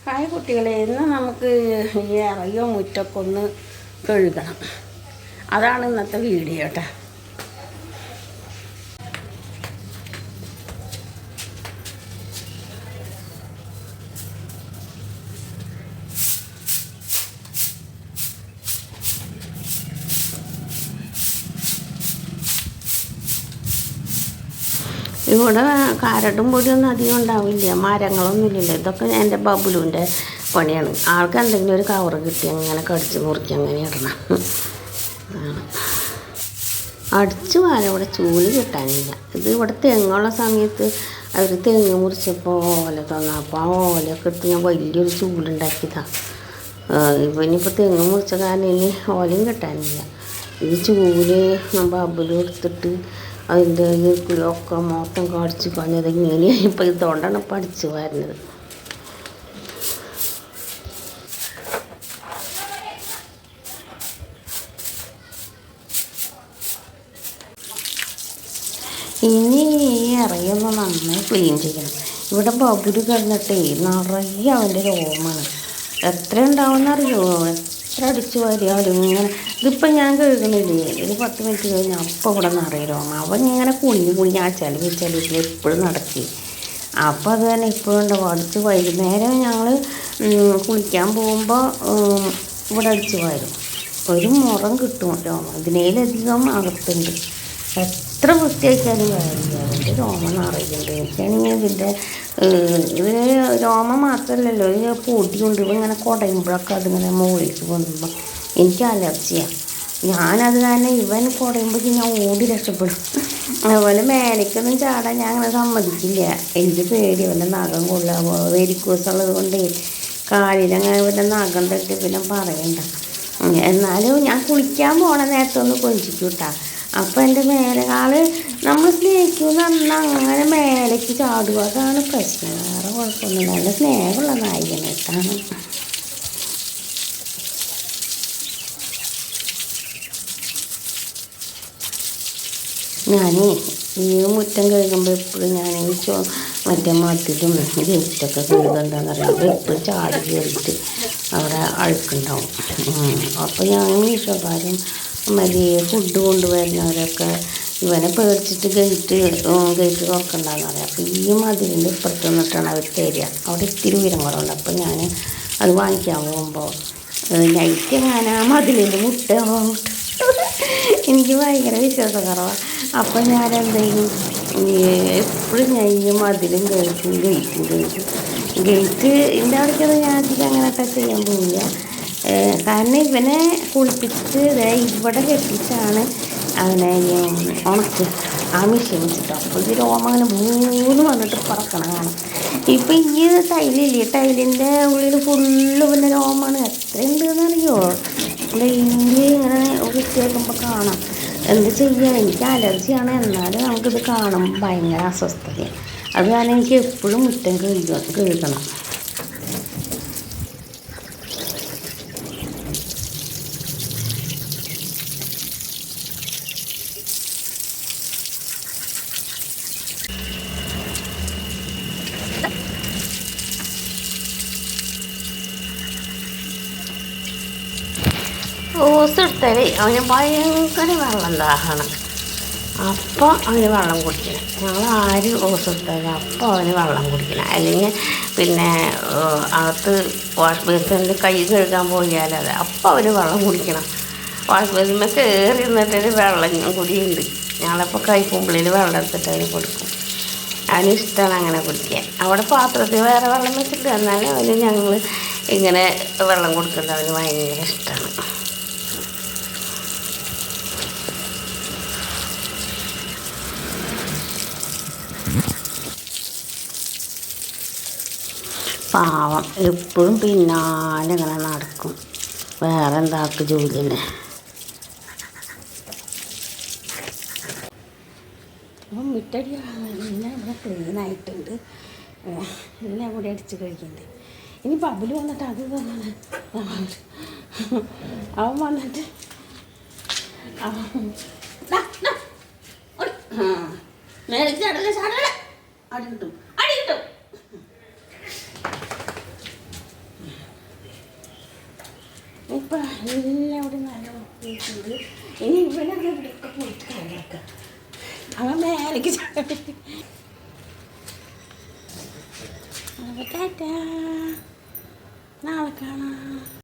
Hi കുട്ടികളെ, ഇന്ന് നമുക്ക് ഈ ഇറയോ മുറ്റൊക്കെ ഒന്ന് കഴുകണം. അതാണ് ഇന്നത്തെ വീഡിയോ കേട്ടോ. ഇവിടെ കാരട്ടും പൊടിയൊന്നും അധികം ഉണ്ടാവില്ല, മരങ്ങളൊന്നും ഇല്ലല്ലോ. ഇതൊക്കെ എൻ്റെ ബബുലുവിൻ്റെ പണിയാണ്. ആൾക്ക് എന്തെങ്കിലും ഒരു കവറ് കിട്ടി അങ്ങനെ കടിച്ച് മുറിക്കി അങ്ങനെ ഇടണം. അടിച്ച് വാര ഇവിടെ ചൂല് കിട്ടാനില്ല. ഇത് ഇവിടെ തെങ്ങുള്ള സമയത്ത് അവർ തെങ്ങ് മുറിച്ചപ്പോൾ ഓല തന്നപ്പോൾ ആ ഓലയൊക്കെ എടുത്ത് ഞാൻ വലിയൊരു ചൂലുണ്ടാക്കിയതാണ്. ഇവനിപ്പോൾ തെങ്ങ് മുറിച്ച കാരണം ഇനി ഓലയും കിട്ടാനില്ല. ഈ ചൂല് ബബുലും എടുത്തിട്ട് അതിൻ്റെ ഒക്കെ മൊത്തം കടിച്ച് കളഞ്ഞത് ഇങ്ങനെയാണ്. ഇപ്പോൾ ഇതുകൊണ്ടാണ് ഇപ്പോൾ അടിച്ച് വരുന്നത്. ഇനി ഈ ഇറയൊന്ന് നന്നായി ക്ലീൻ ചെയ്യണം. ഇവിടെ ബബുല് കിടന്നിട്ടേ നിറയെ അവൻ്റെ രോമാണ്. എത്ര ഉണ്ടാവുമെന്നറിയോ? എത്ര അടിച്ചു വാരിയാലും ഇങ്ങനെ. ഇതിപ്പോൾ ഞാൻ കഴുകണില്ലേ, ഒരു 10 മിനിറ്റ് കഴിഞ്ഞാൽ അപ്പം ഇവിടെ നിറയെ രോമ. അവൻ ഇങ്ങനെ കുഞ്ഞി ആ ചളിവിൽ എപ്പോഴും നടക്കി. അപ്പോൾ അത് തന്നെ ഇപ്പോഴും ഉണ്ടാവും. അടിച്ച് വൈകുന്നേരം ഞങ്ങൾ കുളിക്കാൻ പോകുമ്പോൾ ഇവിടെ അടിച്ച് വാരും. ഒരു മുറം കിട്ടും രോമം. ഇതിനേലധികം അകത്തുണ്ട്. എത്ര വൃത്തിയാക്കിയാലും കാര്യമില്ല, അതിൻ്റെ രോമം നിറയുന്നുണ്ട്. എനിക്കാണെങ്കിൽ ഇതിൻ്റെ ഇതിന് രോമം മാത്രമല്ലല്ലോ, ഈ പൊടി കൊണ്ട് ഇങ്ങനെ കുടയുമ്പോഴൊക്കെ അതിങ്ങനെ മുകളിലേക്ക് വന്നുമ്പോൾ എനിക്ക് അലർജിയാണ്. ഞാനത് കാരണം ഇവൻ കുടയുമ്പോൾ ഞാൻ ഓടി രക്ഷപ്പെടും. അതുപോലെ മേലേക്കൊന്നും ചാടാൻ ഞാൻ അങ്ങനെ സമ്മതിക്കില്ല. എനിക്ക് പേടി അവൻ്റെ നഖം കൊള്ളാമോ. വെരിക്കോസുള്ളത് കൊണ്ട് കാലിലങ്ങനെ ഇവൻ്റെ നഖം തട്ടി പിന്നെ പറയണ്ട. എന്നാലും ഞാൻ കുളിക്കാൻ പോണ നേരത്തൊന്ന് കൊഞ്ചിക്കും കേട്ടോ. അപ്പോൾ എൻ്റെ മേലകാള് നമ്മൾ സ്നേഹിക്കുമെന്ന് പറഞ്ഞാൽ അങ്ങനെ മേലേക്ക് ചാടുക. അതാണ് പ്രശ്നം, വേറെ കുഴപ്പമൊന്നുമില്ല. നല്ല സ്നേഹമുള്ള നായികനായിട്ടാണ്. ഞാൻ ഈ മുറ്റം കഴുകുമ്പോൾ എപ്പോഴും ഞാൻ മറ്റേ മതിലും ഗേറ്റൊക്കെ കഴുകണ്ടെന്ന് പറയുമ്പോൾ എപ്പോഴും ചാടി കയറിയിട്ട് അവിടെ അഴുക്കുണ്ടാവും. അപ്പോൾ ഞാൻ വിശ്വകാര്യം മതി ഫുഡ് കൊണ്ടുവരുന്നവരൊക്കെ ഇവനെ പേടിച്ചിട്ട് ഗേറ്റ് തുറക്കണ്ടെന്ന് പറയാം. അപ്പോൾ ഈ മതിലിൻ്റെ ഇപ്പുറത്ത് നിന്നിട്ടാണ് അവർ തരിക. അവിടെ ഇത്തിരി ഉയരം കുറവുണ്ട്. അപ്പോൾ ഞാൻ അത് വാങ്ങിക്കാൻ പോകുമ്പോൾ നൈറ്റ് എങ്ങനെ ആ മതിലിൻ്റെ മുട്ട എനിക്ക് ഭയങ്കര വിശ്വാസക്കുറവാണ്. അപ്പോൾ ഞാൻ എന്തെങ്കിലും എപ്പോഴും ഞാൻ ഈ മതിലും ഗേറ്റ് എൻ്റെ അവിടേക്കൊന്നും ഞാൻ അധികം അങ്ങനെയൊക്കെ ചെയ്യാൻ പോവില്ല. കാരണം ഇവനെ കുളിപ്പിച്ചിട്ട് ഇവിടെ കെട്ടിച്ചാണ് അവനെ ഉണക്കി ആ മെഷീൻ വെച്ചിട്ട്. അപ്പോൾ ഈ രോമം അങ്ങനെ 3 വന്നിട്ട് പറക്കണം കാണാം. ഇപ്പം ഈ ടൈലില്ലേ, ടൈലിൻ്റെ ഉള്ളിൽ ഫുള്ള് പിന്നെ രോമാണ്. എത്രയുണ്ടെന്നറിയോ? ഡെയിലി ഇങ്ങനെ വൃത്തിയാക്കുമ്പോൾ കാണാം. എന്ത് ചെയ്യുക, എനിക്ക് അലർജിയാണ്. എന്നാലും നമുക്കിത് കാണുമ്പോൾ ഭയങ്കര അസ്വസ്ഥതയാണ്. അത് കാരണം എനിക്ക് എപ്പോഴും മുറ്റം കഴുകണം. ഓസ് എടുത്താലേ അവന് ഭയങ്കര വെള്ളം ദാഹമാണ്. അപ്പോൾ അവന് വെള്ളം കുടിക്കണം. ഞങ്ങൾ ആര് ഓസ് എടുത്താലും അപ്പോൾ അവന് വെള്ളം കുടിക്കണം. അല്ലെങ്കിൽ പിന്നെ അകത്ത് വാഷ് ബേസിനിൽ കൈ കഴുകാൻ പോയാലത് അപ്പോൾ അവന് വെള്ളം കുടിക്കണം. വാഷ് ബേസിന്മേൽ കയറി നിന്നിട്ടൊരു വെള്ളം കുടിയുണ്ട്. ഞങ്ങളപ്പോൾ കൈക്കുമ്പിളിൽ വെള്ളം എടുത്തിട്ട് അവന് കൊടുക്കും. അവന് ഇഷ്ടമാണ് അങ്ങനെ കുടിക്കാൻ. അവിടെ പാത്രത്തിൽ വേറെ വെള്ളം വെച്ചിട്ട് എന്നാലും അവന് ഞങ്ങൾ ഇങ്ങനെ വെള്ളം കൊടുക്കുന്നത് അവന് ഭയങ്കര ഇഷ്ടമാണ്. പാവം എപ്പോഴും പിന്നാലെ ഇങ്ങനെ നടക്കും. വേറെ എന്താക്ക് ജോലിയല്ലേ. അപ്പം മുറ്റടി എല്ലാം ഇവിടെ ക്ലീനായിട്ടുണ്ട്. എല്ലാം കൂടി അടിച്ച് കഴിക്കണ്ടേ. ഇനി ബബുല് വന്നിട്ട് അത് തന്നെ അവൻ വന്നിട്ട് അടി കിട്ടും. അപ്പം എല്ലാവരും നല്ല വൃത്തിയിട്ടുണ്ട്. ഇനി ഇവനൊക്കെ ഇവിടെയൊക്കെ പോയിട്ട് കാര്യമാക്കാം. അവൻ മേലേക്ക് ടാറ്റാ, നാളെ കാണാം.